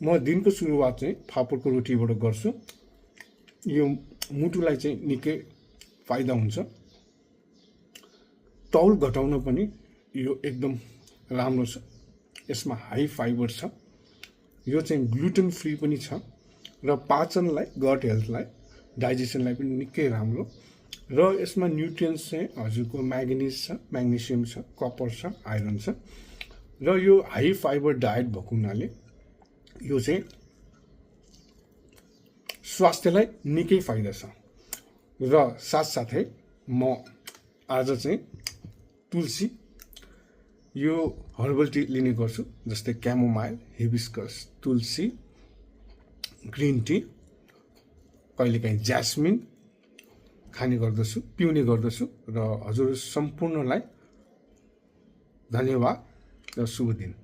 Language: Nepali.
म दिनको सुरुवात चाहिँ फापरको रोटीबाट गर्छु। यो मुटुलाई चाहिँ निकै फाइदा हुन्छ। तौल घटाउन पनि यो एकदम राम्रो छ। यसमा हाई फाइबर छ। यो चाहिँ ग्लुटेन फ्री पनि छ र पाचनलाई, गट हेल्थलाई, डाइजेसनलाई पनि निकै राम्रो। र यसमा न्युट्रियन्ट्स चाहिँ हजुरको म्याग्निज छ, म्याग्नेसियम छ, कपर छ, आइरन छ। र यो हाई फाइबर डायट भएको हुनाले यो चाहिँ स्वास्थ्यलाई निकै फाइदा छ। र साथसाथै म आज चाहिँ तुलसी यो हर्बल टी लिने गर्छु, जस्तै क्यामोमाइल, हिबिस्कस, तुलसी, ग्रिन टी, कहिलेकाहीँ ज्यास्मिन खाने गर्दछु, पिउने गर्दछु। र हजुर सम्पूर्णलाई धन्यवाद र शुभ दिन।